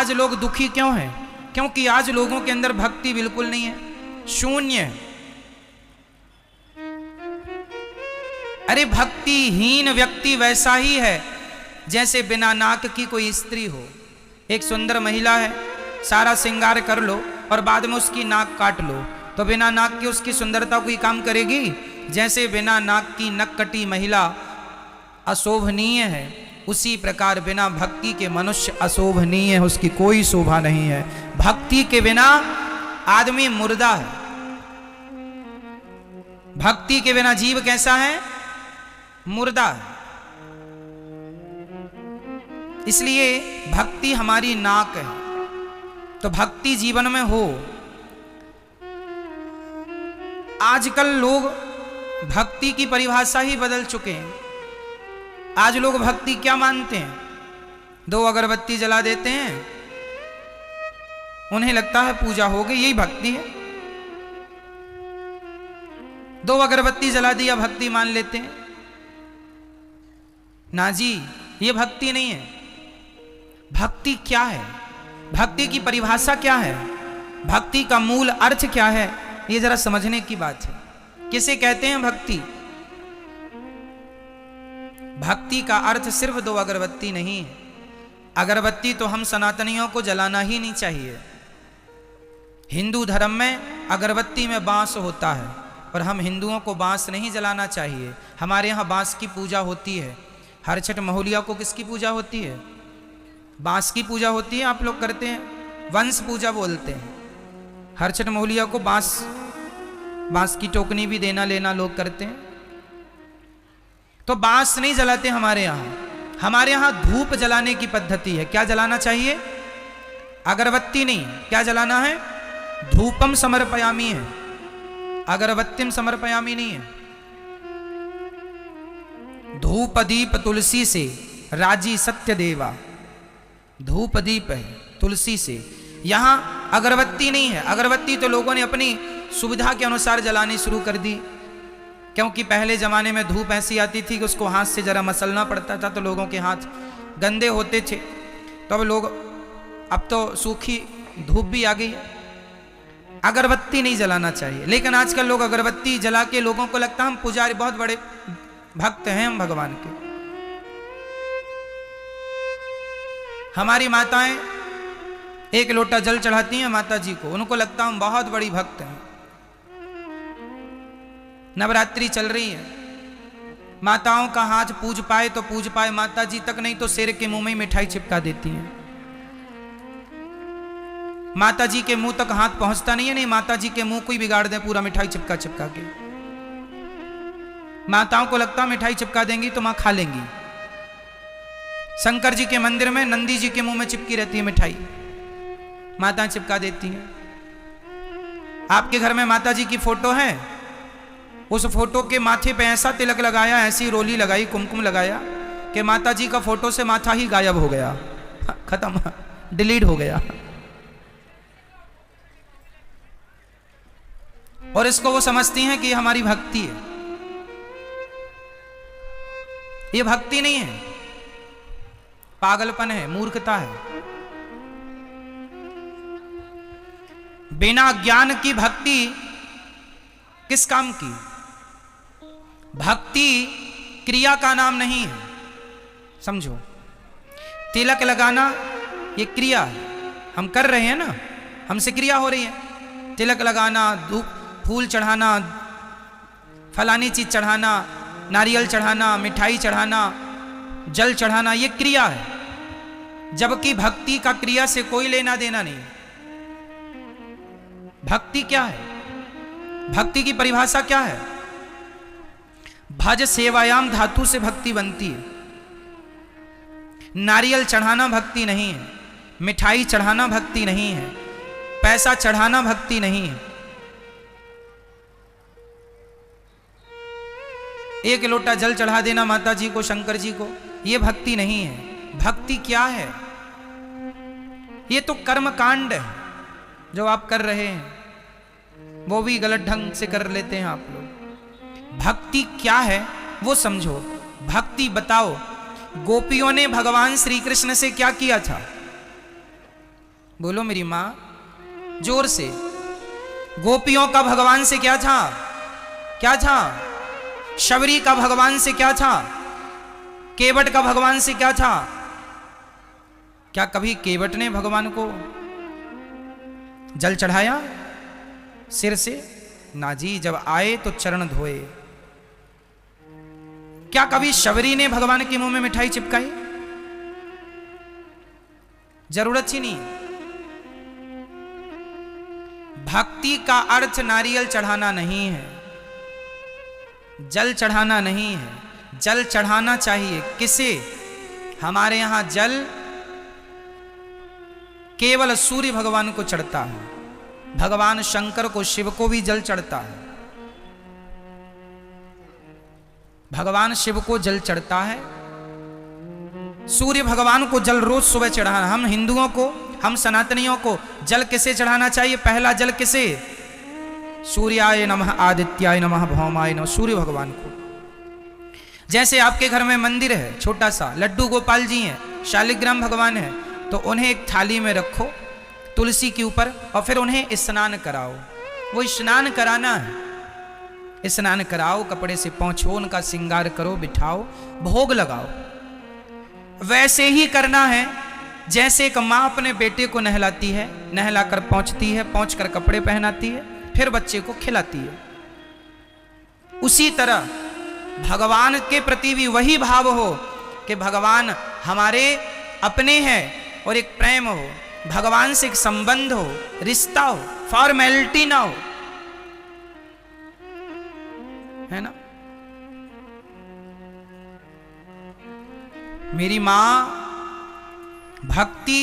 आज लोग दुखी क्यों हैं? क्योंकि आज लोगों के अंदर भक्ति बिल्कुल नहीं है, शून्य है। अरे भक्तिहीन व्यक्ति वैसा ही है जैसे बिना नाक की कोई स्त्री हो। एक सुंदर महिला है, सारा श्रृंगार कर लो और बाद में उसकी नाक काट लो, तो बिना नाक की उसकी सुंदरता कोई काम करेगी? जैसे बिना नाक की नक कटी महिला अशोभनीय है, उसी प्रकार बिना भक्ति के मनुष्य अशोभनीय है, उसकी कोई शोभा नहीं है। भक्ति के बिना आदमी मुर्दा है। भक्ति के बिना जीव कैसा है? मुर्दा है। इसलिए भक्ति हमारी नाक है। तो भक्ति जीवन में हो। आजकल लोग भक्ति की परिभाषा ही बदल चुके हैं। आज लोग भक्ति क्या मानते हैं? 2 अगरबत्ती जला देते हैं, उन्हें लगता है पूजा हो गई, यही भक्ति है। 2 अगरबत्ती जला दिया, भक्ति मान लेते हैं। ना जी, ये भक्ति नहीं है। भक्ति क्या है? भक्ति की परिभाषा क्या है? भक्ति का मूल अर्थ क्या है? ये जरा समझने की बात है। किसे कहते हैं भक्ति? भक्ति का अर्थ सिर्फ 2 अगरबत्ती नहीं है। अगरबत्ती तो हम सनातनियों को जलाना ही नहीं चाहिए। हिंदू धर्म में अगरबत्ती में बांस होता है और हम हिंदुओं को बांस नहीं जलाना चाहिए। हमारे यहाँ बांस की पूजा होती है। हर छठ महुलिया को किसकी पूजा होती है? बांस की पूजा होती है। आप लोग करते हैं, वंश पूजा बोलते हैं। हर छठ महुलिया को बांस की टोकनी भी देना लेना लोग करते हैं। तो बांस नहीं जलाते हमारे यहाँ। हमारे यहाँ धूप जलाने की पद्धति है। क्या जलाना चाहिए? अगरबत्ती नहीं। क्या जलाना है? धूपम समर्पयामी है, अगरबत्तिम समर्पयामी नहीं है। धूप दीप तुलसी से राजी सत्य देवा। धूप दीप है तुलसी से। यहां अगरबत्ती नहीं है। अगरबत्ती तो लोगों ने अपनी सुविधा के अनुसार जलानी शुरू कर दी, क्योंकि पहले जमाने में धूप ऐसी आती थी कि उसको हाथ से जरा मसलना पड़ता था, तो लोगों के हाथ गंदे होते थे। तो अब तो सूखी धूप भी आ गई है। अगरबत्ती नहीं जलाना चाहिए। लेकिन आजकल लोग अगरबत्ती जला के लोगों को लगता है हम पुजारी, बहुत बड़े भक्त हैं हम भगवान के। हमारी माताएं 1 लोटा जल चढ़ाती हैं माता जी को, उनको लगता हम बहुत बड़ी भक्त हैं। नवरात्रि चल रही है, माताओं का हाथ पूज पाए तो पूज पाए, माता जी तक नहीं तो शेर के मुंह में मिठाई चिपका देती हैं। माता जी के मुंह तक हाथ पहुंचता नहीं है। नहीं, माता जी के मुंह को ही बिगाड़ दे पूरा मिठाई चिपका चिपका के। माताओं को लगता मिठाई चिपका देंगी तो मां खा लेंगी। शंकर जी के मंदिर में नंदी जी के मुंह में चिपकी रहती है मिठाई, माता चिपका देती हैं। आपके घर में माता जी की फोटो है, उस फोटो के माथे पे ऐसा तिलक लगाया, ऐसी रोली लगाई, कुमकुम लगाया कि माता जी का फोटो से माथा ही गायब हो गया, खत्म, डिलीट हो गया। और इसको वो समझती हैं कि हमारी भक्ति है। ये भक्ति नहीं है, पागलपन है, मूर्खता है। बिना ज्ञान की भक्ति किस काम की? भक्ति क्रिया का नाम नहीं है, समझो। तिलक लगाना ये क्रिया है, हम कर रहे हैं ना, हमसे क्रिया हो रही है। तिलक लगाना, धूप फूल चढ़ाना, फलानी चीज चढ़ाना, नारियल चढ़ाना, मिठाई चढ़ाना, जल चढ़ाना, ये क्रिया है। जबकि भक्ति का क्रिया से कोई लेना देना नहीं। भक्ति क्या है? भक्ति की परिभाषा क्या है? भज सेवायाम धातु से भक्ति बनती है। नारियल चढ़ाना भक्ति नहीं है, मिठाई चढ़ाना भक्ति नहीं है, पैसा चढ़ाना भक्ति नहीं है। 1 लोटा जल चढ़ा देना माता जी को, शंकर जी को, यह भक्ति नहीं है। भक्ति क्या है? ये तो कर्म कांड है जो आप कर रहे हैं, वो भी गलत ढंग से कर लेते हैं आप लोग। भक्ति क्या है वो समझो। भक्ति बताओ। गोपियों ने भगवान श्री कृष्ण से क्या किया था? बोलो मेरी माँ, जोर से। गोपियों का भगवान से क्या था? क्या था? शबरी का भगवान से क्या था? केवट का भगवान से क्या था? क्या कभी केवट ने भगवान को जल चढ़ाया सिर से? ना जी, जब आए तो चरण धोए। क्या कभी शबरी ने भगवान के मुंह में मिठाई चिपकाई? जरूरत ही नहीं। भक्ति का अर्थ नारियल चढ़ाना नहीं है, जल चढ़ाना नहीं है। जल चढ़ाना चाहिए किसे? हमारे यहां जल केवल सूर्य भगवान को चढ़ता है, भगवान शंकर को, शिव को भी जल चढ़ता है। भगवान शिव को जल चढ़ता है, सूर्य भगवान को जल रोज सुबह चढ़ाना। हम हिंदुओं को, हम सनातनियों को जल किसे चढ़ाना चाहिए? पहला जल किसे? सूर्याय नमः, आदित्याय नमः, भौमाय नमः, सूर्य भगवान को। जैसे आपके घर में मंदिर है छोटा सा, लड्डू गोपाल जी हैं, शालिग्राम भगवान है, तो उन्हें एक थाली में रखो तुलसी के ऊपर और फिर उन्हें स्नान कराओ। वो स्नान कराना है, स्नान कराओ, कपड़े से पोंछो, उनका श्रृंगार करो, बिठाओ, भोग लगाओ। वैसे ही करना है जैसे एक माँ अपने बेटे को नहलाती है, नहलाकर पोंछती है, पोंछ कर कपड़े पहनाती है, फिर बच्चे को खिलाती है। उसी तरह भगवान के प्रति भी वही भाव हो कि भगवान हमारे अपने हैं और एक प्रेम हो, भगवान से एक संबंध हो, रिश्ता हो, फॉर्मेलिटी ना हो, है ना। मेरी मां, भक्ति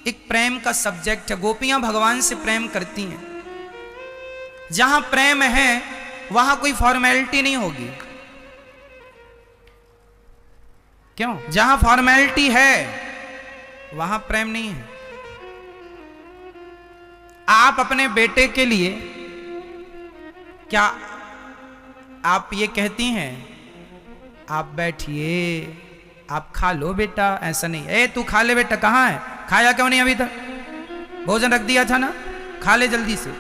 एक प्रेम का सब्जेक्ट है। गोपियां भगवान से प्रेम करती हैं। जहां प्रेम है वहां कोई फॉर्मेलिटी नहीं होगी। क्यों? जहां फॉर्मेलिटी है वहां प्रेम नहीं है। आप अपने बेटे के लिए क्या आप ये कहती हैं, आप बैठिए, आप खा लो बेटा? ऐसा नहीं। ए तू खा ले बेटा, कहां है? खाया क्यों नहीं अभी तक? भोजन रख दिया था ना, खा ले जल्दी से।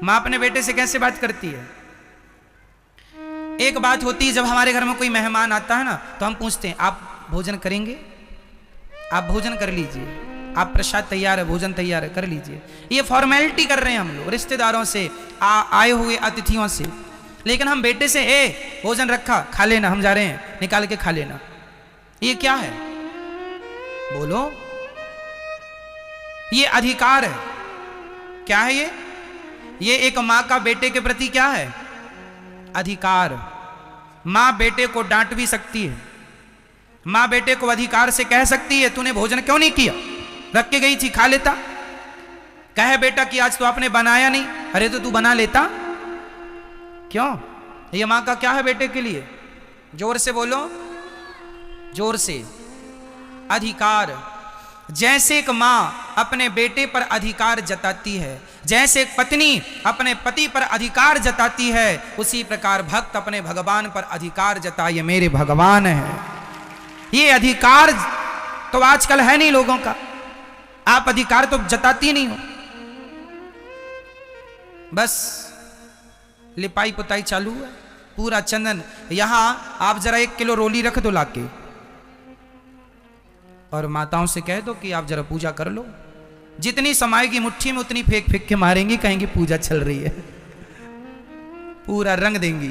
मां अपने बेटे से कैसे बात करती है? एक बात होती है, जब हमारे घर में कोई मेहमान आता है ना, तो हम पूछते हैं आप भोजन करेंगे? आप भोजन कर लीजिए, आप प्रसाद तैयार है, भोजन तैयार है, कर लीजिए। ये फॉर्मेलिटी कर रहे हैं हम लोग रिश्तेदारों से, आए हुए अतिथियों से। लेकिन हम बेटे से, ए भोजन रखा, खा लेना, हम जा रहे हैं, निकाल के खा लेना। ये क्या है? बोलो। ये अधिकार है। क्या है ये? ये एक मां का बेटे के प्रति क्या है? अधिकार। मां बेटे को डांट भी सकती है, मां बेटे को अधिकार से कह सकती है तूने भोजन क्यों नहीं किया, रख के गई थी, खा लेता। कहे बेटा कि आज तो आपने बनाया नहीं, अरे तो तू बना लेता। क्यों? ये मां का क्या है बेटे के लिए? जोर से बोलो, जोर से। अधिकार। जैसे एक मां अपने बेटे पर अधिकार जताती है, जैसे एक पत्नी अपने पति पर अधिकार जताती है, उसी प्रकार भक्त अपने भगवान पर अधिकार जताए, ये मेरे भगवान है। ये अधिकार तो आजकल है नहीं लोगों का। आप अधिकार तो जताती नहीं हो, बस लिपाई पुताई चालू है, पूरा चंदन। यहां आप जरा 1 किलो रोली रख दो लाके, और माताओं से कह दो कि आप जरा पूजा कर लो। जितनी समाएगी मुट्ठी में उतनी फेंक फेंक के मारेंगी, कहेंगी पूजा चल रही है। पूरा रंग देंगी,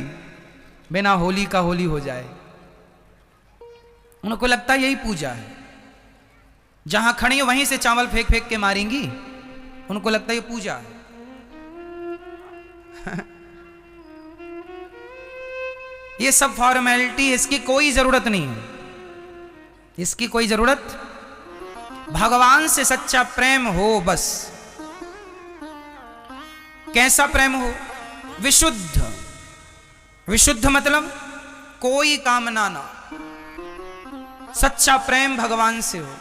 बिना होली का होली हो जाए। उनको लगता है यही पूजा है। जहां खड़ी वहीं से चावल फेंक फेंक के मारेंगी, उनको लगता है ये पूजा है। ये सब फॉर्मेलिटी, इसकी कोई जरूरत नहीं है, इसकी कोई जरूरत। भगवान से सच्चा प्रेम हो बस। कैसा प्रेम हो? विशुद्ध। विशुद्ध मतलब कोई कामना ना, सच्चा प्रेम भगवान से हो।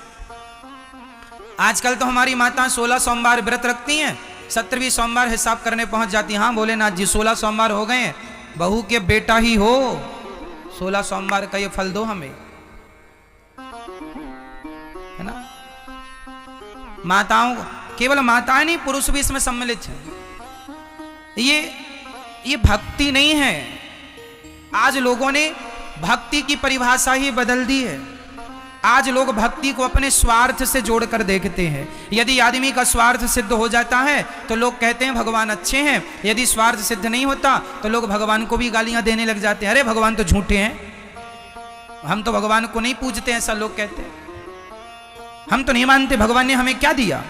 आजकल तो हमारी माता 16 सोमवार व्रत रखती हैं, 17वीं सोमवार हिसाब करने पहुंच जाती हैं। हाँ भोलेनाथ जी 16 सोमवार हो गए हैं, बहू के बेटा ही हो, 16 सोमवार का ये फल दो हमें, है ना। माताओं, केवल माताएं नहीं, पुरुष भी इसमें सम्मिलित हैं। ये भक्ति नहीं है। आज लोगों ने भक्ति की परिभाषा ही बदल दी है। आज लोग भक्ति को अपने स्वार्थ से जोड़कर देखते हैं। यदि आदमी का स्वार्थ सिद्ध हो जाता है तो लोग कहते हैं भगवान अच्छे हैं, यदि स्वार्थ सिद्ध नहीं होता तो लोग भगवान को भी गालियां देने लग जाते हैं। अरे भगवान तो झूठे हैं, हम तो भगवान को नहीं पूजते, ऐसा लोग कहते हैं। हम तो नहीं मानते, भगवान ने हमें क्या दिया?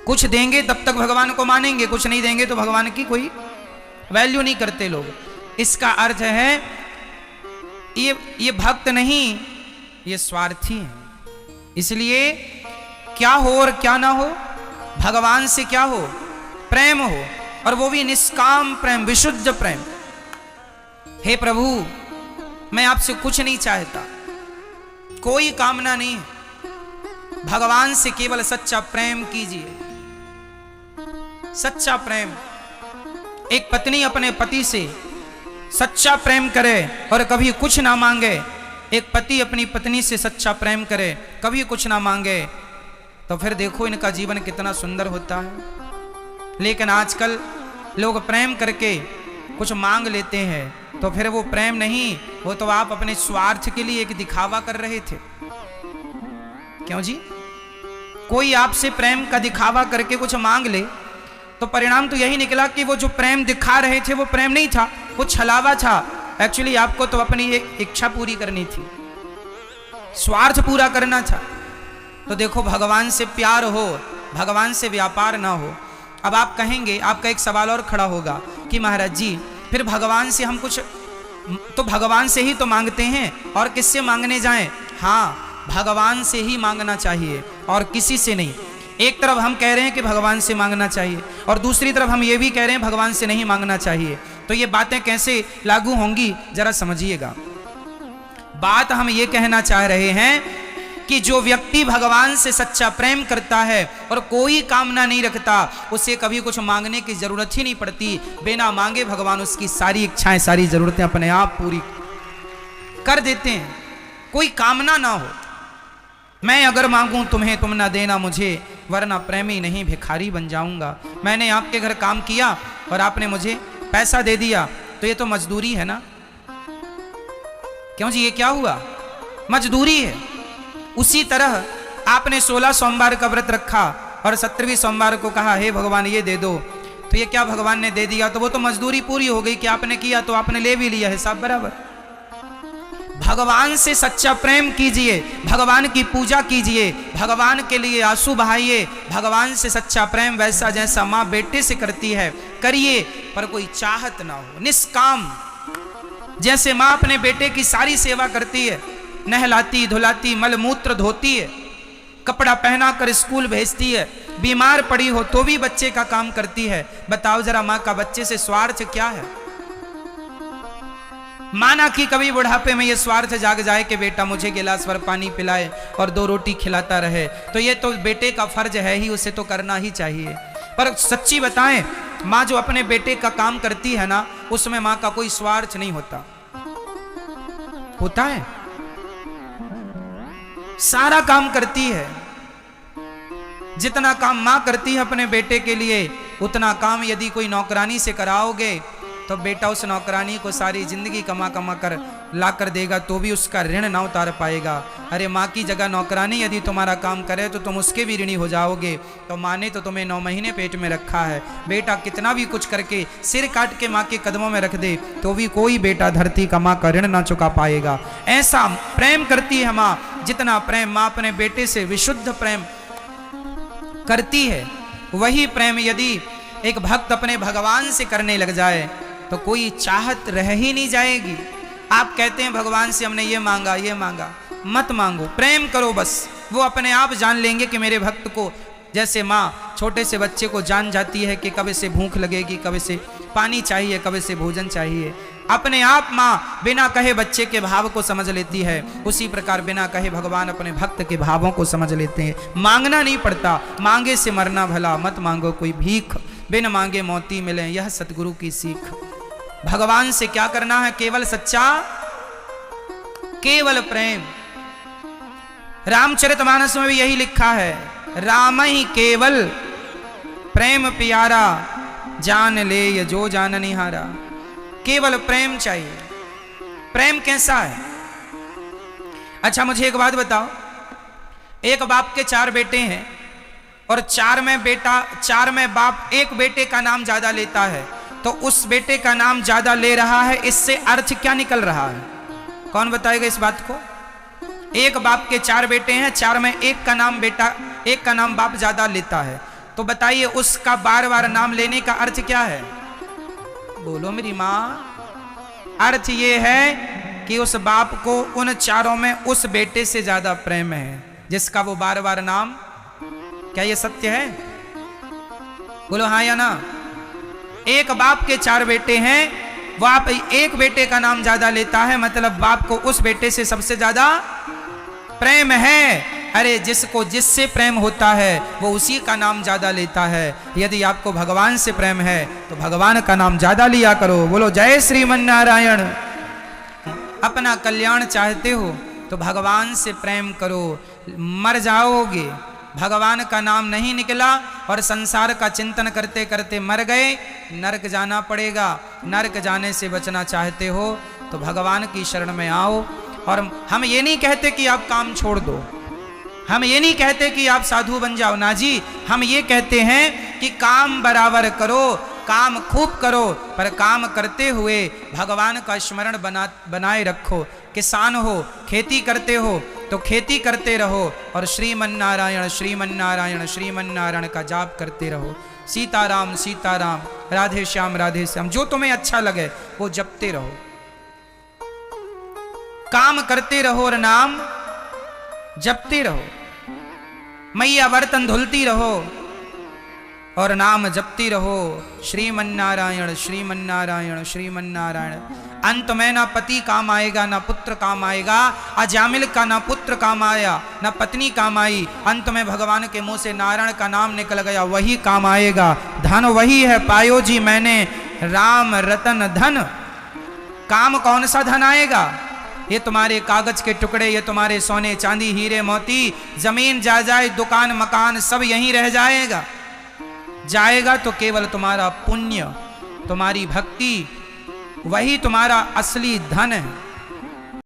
कुछ देंगे तब तक भगवान को मानेंगे, कुछ नहीं देंगे तो भगवान की कोई वैल्यू नहीं करते लोग। इसका अर्थ है ये भक्त नहीं, ये स्वार्थी है। इसलिए क्या हो और क्या ना हो, भगवान से क्या हो? प्रेम हो, और वो भी निष्काम प्रेम, विशुद्ध प्रेम। हे प्रभु, मैं आपसे कुछ नहीं चाहता, कोई कामना नहीं है, भगवान से केवल सच्चा प्रेम कीजिए। सच्चा प्रेम। एक पत्नी अपने पति से सच्चा प्रेम करे और कभी कुछ ना मांगे, एक पति अपनी पत्नी से सच्चा प्रेम करे, कभी कुछ ना मांगे, तो फिर देखो इनका जीवन कितना सुंदर होता है। लेकिन आजकल लोग प्रेम करके कुछ मांग लेते हैं, तो फिर वो प्रेम नहीं, वो तो आप अपने स्वार्थ के लिए एक दिखावा कर रहे थे। क्यों जी? कोई आपसे प्रेम का दिखावा करके कुछ मांग ले तो परिणाम तो यही निकला कि वो जो प्रेम दिखा रहे थे वो प्रेम नहीं था, वो छलावा था। एक्चुअली आपको तो अपनी एक इच्छा पूरी करनी थी, स्वार्थ पूरा करना था। तो देखो, भगवान से प्यार हो, भगवान से व्यापार ना हो। अब आप कहेंगे, आपका एक सवाल और खड़ा होगा कि महाराज जी, फिर भगवान से हम कुछ तो भगवान से ही तो मांगते हैं, और किससे मांगने जाएं? हाँ, भगवान से ही मांगना चाहिए और किसी से नहीं। एक तरफ हम कह रहे हैं कि भगवान से मांगना चाहिए, और दूसरी तरफ हम ये भी कह रहे हैं भगवान से नहीं मांगना चाहिए। तो ये बातें कैसे लागू होंगी, जरा समझिएगा। बात हम ये कहना चाह रहे हैं कि जो व्यक्ति भगवान से सच्चा प्रेम करता है और कोई कामना नहीं रखता, उसे कभी कुछ मांगने की जरूरत ही नहीं पड़ती। बिना मांगे भगवान उसकी सारी इच्छाएं, सारी जरूरतें अपने आप पूरी कर देते हैं, कोई कामना ना हो। मैं अगर मांगूं तुम्हें, तुम ना देना मुझे, वरना प्रेमी नहीं भिखारी बन जाऊंगा। मैंने आपके घर काम किया और आपने मुझे पैसा दे दिया, तो ये तो मजदूरी है ना? क्यों जी, ये क्या हुआ? मजदूरी है। उसी तरह आपने 16 सोमवार का व्रत रखा और 17वें सोमवार को कहा हे भगवान ये दे दो, तो ये क्या भगवान ने दे दिया? तो वो तो मजदूरी पूरी हो गई कि आपने किया तो आपने ले भी लिया, हिसाब बराबर। भगवान से सच्चा प्रेम कीजिए, भगवान की पूजा कीजिए, भगवान के लिए आंसू बहाइए। भगवान से सच्चा प्रेम वैसा जैसा माँ बेटे से करती है करिए, पर कोई चाहत ना हो, निष्काम। जैसे माँ अपने बेटे की सारी सेवा करती है, नहलाती धुलाती, मलमूत्र धोती है, कपड़ा पहना कर स्कूल भेजती है, बीमार पड़ी हो तो भी बच्चे का काम करती है। बताओ जरा, माँ का बच्चे से स्वार्थ क्या है? माना कि कभी बुढ़ापे में ये स्वार्थ जाग जाए कि बेटा मुझे गिलास भर पानी पिलाए और 2 रोटी खिलाता रहे, तो ये तो बेटे का फर्ज है ही, उसे तो करना ही चाहिए। पर सच्ची बताएं, माँ जो अपने बेटे का काम करती है ना, उसमें माँ का कोई स्वार्थ नहीं होता। होता है? सारा काम करती है। जितना काम माँ करती है अपने बेटे के लिए, उतना काम यदि कोई नौकरानी से कराओगे तो बेटा उस नौकरानी को सारी जिंदगी कमा कमा कर ला कर देगा, तो भी उसका ऋण ना उतार पाएगा। अरे माँ की जगह नौकरानी यदि तुम्हारा काम करे तो तुम उसके भी ऋणी हो जाओगे। तो माँ ने तो तुम्हें 9 महीने पेट में रखा है, बेटा कितना भी कुछ करके सिर काट के माँ के कदमों में रख दे तो भी कोई बेटा धरती का माँ का ऋण ना चुका पाएगा। ऐसा प्रेम करती है माँ, जितना प्रेम माँ अपने बेटे से विशुद्ध प्रेम करती है, वही प्रेम यदि एक भक्त अपने भगवान से करने लग जाए तो कोई चाहत रह ही नहीं जाएगी। आप कहते हैं भगवान से हमने ये मांगा ये मांगा, मत मांगो, प्रेम करो बस। वो अपने आप जान लेंगे कि मेरे भक्त को, जैसे माँ छोटे से बच्चे को जान जाती है कि कब से भूख लगेगी, कब से पानी चाहिए, कब से भोजन चाहिए, अपने आप माँ बिना कहे बच्चे के भाव को समझ लेती है। उसी प्रकार बिना कहे भगवान अपने भक्त के भावों को समझ लेते हैं। मांगना नहीं पड़ता, मांगे से मरना भला, मत मांगो कोई भीख, बिन मांगे मोती मिले, यह सतगुरु की सीख। भगवान से क्या करना है? केवल सच्चा, केवल प्रेम। रामचरितमानस में भी यही लिखा है। राम ही केवल प्रेम प्यारा, जान ले ये जो जान निहारा। केवल प्रेम चाहिए। प्रेम कैसा है? अच्छा मुझे एक बात बताओ, एक बाप के 4 बेटे हैं और 4 में बाप एक बेटे का नाम ज्यादा लेता है, तो उस बेटे का नाम ज्यादा ले रहा है, इससे अर्थ क्या निकल रहा है? कौन बताएगा इस बात को? एक बाप के 4 बेटे हैं, 4 में एक का नाम बाप ज्यादा लेता है, तो बताइए उसका बार बार नाम लेने का अर्थ क्या है? बोलो मेरी माँ। अर्थ ये है कि उस बाप को उन 4 में उस बेटे से ज्यादा प्रेम है जिसका वो बार बार नाम। क्या ये सत्य है? बोलो हाँ या ना। एक बाप के 4 बेटे हैं, बाप एक बेटे का नाम ज्यादा लेता है, मतलब बाप को उस बेटे से सबसे ज्यादा प्रेम है। अरे जिसको जिससे प्रेम होता है वो उसी का नाम ज्यादा लेता है। यदि आपको भगवान से प्रेम है तो भगवान का नाम ज्यादा लिया करो। बोलो जय श्रीमन्नारायण। अपना कल्याण चाहते हो तो भगवान से प्रेम करो। मर जाओगे, भगवान का नाम नहीं निकला और संसार का चिंतन करते करते मर गए, नरक जाना पड़ेगा। नरक जाने से बचना चाहते हो तो भगवान की शरण में आओ। और हम ये नहीं कहते कि आप काम छोड़ दो, हम ये नहीं कहते कि आप साधु बन जाओ, ना जी। हम ये कहते हैं कि काम बराबर करो, काम खूब करो, पर काम करते हुए भगवान का स्मरण बनाए रखो। किसान हो, खेती करते हो तो खेती करते रहो और श्रीमन्नारायण श्रीमन्नारायण श्रीमन्नारायण का जाप करते रहो। सीताराम सीताराम, राधे श्याम राधे श्याम, जो तुम्हें अच्छा लगे वो जपते रहो। काम करते रहो और नाम जपते रहो। मैया बर्तन धुलती रहो और नाम जपती रहो। श्रीमन्नारायण श्रीमन्नारायण श्रीमन्नारायण। अंत में ना पति काम आएगा ना पुत्र काम आएगा। अजामिल का ना पुत्र काम आया ना पत्नी काम आई, अंत में भगवान के मुंह से नारायण का नाम निकल गया, वही काम आएगा। धन वही है पायो जी मैंने, राम रतन धन। काम कौन सा धन आएगा? ये तुम्हारे कागज के टुकड़े, ये तुम्हारे सोने चांदी हीरे मोती, जमीन जायदाद दुकान मकान सब यहीं रह जाएगा। जाएगा तो केवल तुम्हारा पुण्य, तुम्हारी भक्ति, वही तुम्हारा असली धन है।